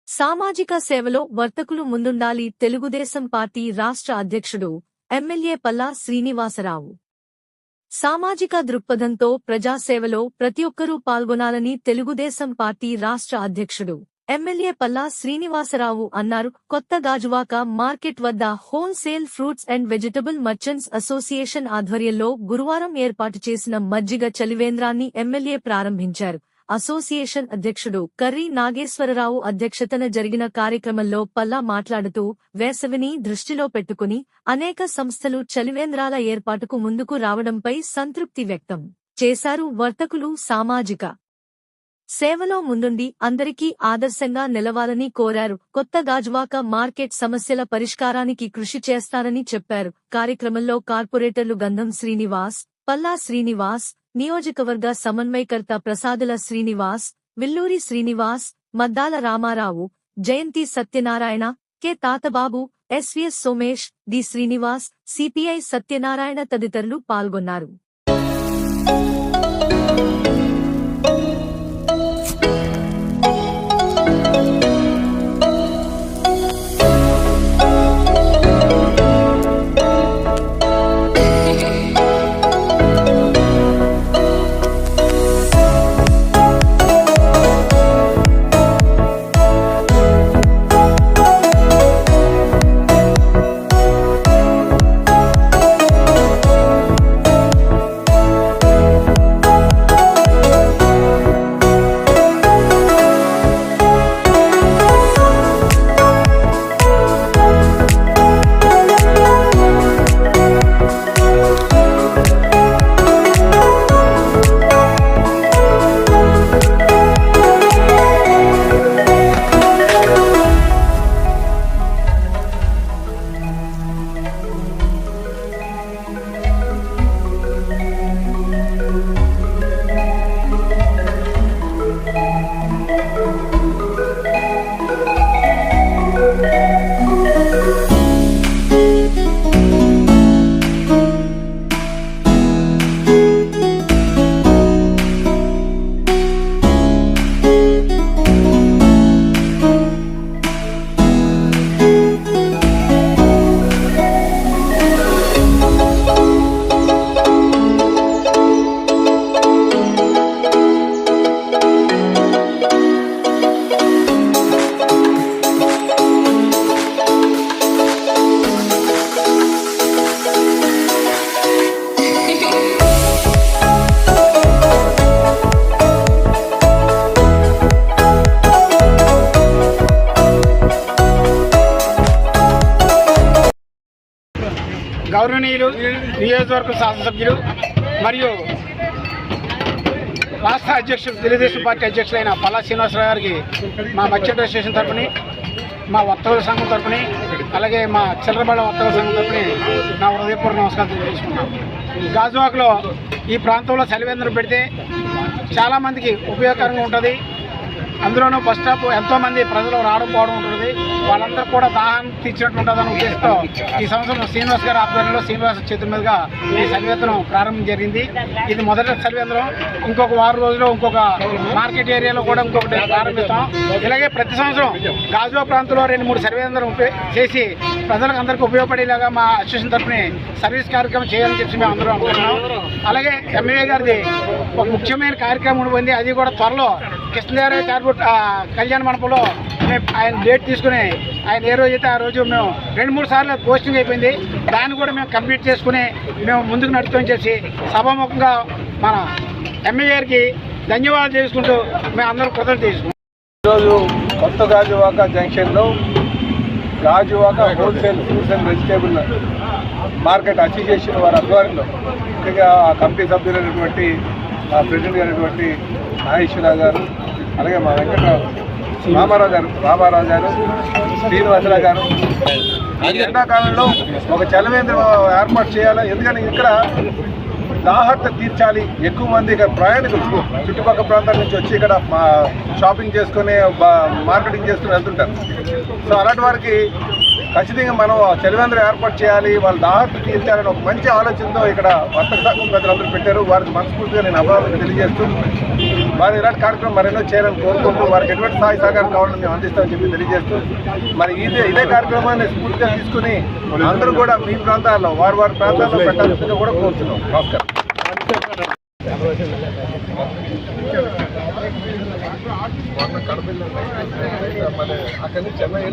సామాజిక సేవలో వర్తకులు ముందుండాలి. తెలుగుదేశం పార్టీ రాష్ట్ర అధ్యక్షుడు ఎమ్మెల్యే పల్లా శ్రీనివాసరావు. సామాజిక దృక్పథంతో ప్రజాసేవలో ప్రతి ఒక్కరూ పాల్గొనాలని తెలుగుదేశం పార్టీ రాష్ట్ర అధ్యక్షుడు ఎమ్మెల్యే పల్లా శ్రీనివాసరావు అన్నారు. కొత్త గాజువాక మార్కెట్ వద్ద wholesale fruits and vegetable merchants association ఆధ్వర్యంలో గురువారం ఏర్పాటు చేసిన మజ్జిగ చలివేంద్రాన్ని ఎమ్మెల్యే ప్రారంభించారు. అసోసియేషన్ అధ్యక్షుడు కర్రీ నాగేశ్వరరావు అధ్యక్షతన జరిగిన కార్యక్రమంలో పల్లా మాట్లాడుతూ, వేసవిని దృష్టిలో పెట్టుకుని అనేక సంస్థలు చలివేంద్రాల ఏర్పాటుకు ముందుకు రావడంపై సంతృప్తి వ్యక్తం చేశారు. వర్తకులు సామాజిక సేవలో ముందుండి అందరికీ ఆదర్శంగా నిలవాలని కోరారు. కొత్త గాజువాక మార్కెట్ సమస్యల పరిష్కారానికి కృషి చేస్తారని చెప్పారు. కార్యక్రమంలో కార్పొరేటర్లు గంధం శ్రీనివాస్, పల్లా శ్రీనివాస్, నియోజకవర్గ సమన్వయకర్త Prasadula Srinivas, Villuri Srinivas, Maddala Ramarao, Jayanti Satyanarayana, K Tatababu, SVS Somesh, D Srinivas, CPI Satyanarayana తదితరులు పాల్గొన్నారు. గౌరవనీయులు నియోజకవర్గ శాసనసభ్యులు మరియు రాష్ట్ర అధ్యక్షులు తెలుగుదేశం పార్టీ అధ్యక్షులైన పల్లా శ్రీనివాసరావు గారికి మా మత్స్య అసోసియేషన్ తరపుని, మా వర్తకుల సంఘం తరపుని, అలాగే మా చిల్లరబళ్ళ వర్తకుల సంఘం తరపుని నా హృదయపూర్వక నమస్కారం తెలియజేసుకున్నాం. గాజువాకలో ఈ ప్రాంతంలో చలివేంద్రం పెడితే చాలామందికి ఉపయోగకరంగా ఉంటుంది. అందులోనూ బస్ స్టాప్ ఎంతోమంది ప్రజలు రావడం పోవడం ఉంటుంది. వాళ్ళందరూ కూడా దాహం తీర్చినట్టు ఉంటుందని ఉద్దేశంతో ఈ సంవత్సరం శ్రీనివాస్ గారి ఆధ్వర్యంలో శ్రీనివాస చేతుల మీదుగా ఈ చలివేంద్రం ప్రారంభం జరిగింది. ఇది మొదటి చలివేంద్రం. ఇంకొక వారం రోజుల్లో ఇంకొక మార్కెట్ ఏరియాలో కూడా ఇంకొకటి ప్రారంభిస్తాం. ఇలాగే ప్రతి సంవత్సరం గాజువా ప్రాంతంలో 2-3 చలివేంద్రం చేసి ప్రజలకు అందరికీ ఉపయోగపడేలాగా మా అసోసియేషన్ తరఫున సర్వీస్ కార్యక్రమం చేయాలని చెప్పి మేము అందరం అనుకుంటున్నాం. అలాగే ఎమ్మెల్యే గారిది ఒక ముఖ్యమైన కార్యక్రమం ఉంది. అది కూడా త్వరలో కృష్ణదేవరాయ చార్బుట్ కళ్యాణ మండపంలో ఆయన డేట్ తీసుకుని ఆయన ఏ రోజు అయితే ఆ రోజు మేము 2-3 సార్లు పోస్టింగ్ అయిపోయింది. దాన్ని కూడా మేము కంప్లీట్ చేసుకుని మేము ముందుకు నడుపుతామని చెప్పి సభాముఖంగా మన ఎమ్మెల్యే గారికి ధన్యవాదాలు చేసుకుంటూ మేము అందరూ కృతజ్ఞతలు తీసుకుంటాం. ఈరోజు కొత్త గాజువాక జంక్షన్లో Gajuwaka wholesale fruits and vegetable market association వారి ఆధ్వర్యంలో ముఖ్యంగా ఆ కమిటీ సభ్యులైనటువంటి ప్రెసిడెంట్ అయినటువంటి నాగేశ్వరరావు గారు, అలాగే మా రామారావు గారు, శ్రీనివాసరావు గారు ఈ ఎండాకాలంలో ఒక చలివేంద్రం ఏర్పాటు చేయాలి. ఎందుకంటే ఇక్కడ దాహత తీర్చాలి. ఎక్కువ మంది ఇక్కడ ప్రయాణికులు చుట్టుపక్కల ప్రాంతాల నుంచి వచ్చి ఇక్కడ షాపింగ్ చేసుకుని మార్కెటింగ్ చేసుకుని వెళ్తుంటారు. సో అలాంటి వారికి ఖచ్చితంగా మనం చలివేంద్రం ఏర్పాటు చేయాలి, వాళ్ళ దాహత తీర్చాలని ఒక మంచి ఆలోచనతో ఇక్కడ వర్తక సంఘం ప్రజలందరూ పెట్టారు. వారికి మనస్ఫూర్తిగా నేను అభినందనలు తెలియజేస్తూ వారి ఇలాంటి కార్యక్రమం మరెన్నో చేయాలని కోరుకుంటూ వారికి ఎటువంటి సహాయ సహకారం కావాలని మేము అందిస్తామని చెప్పి తెలియజేస్తూ మరి ఇదే కార్యక్రమాన్ని స్ఫూర్తిగా తీసుకుని అందరూ కూడా మీ ప్రాంతాల్లో వారి ప్రాంతాల్లో పెట్టాల్సిందిగా కూడా కోరుతున్నాం. నమస్కారం. అక్కడి నుంచి చెన్నై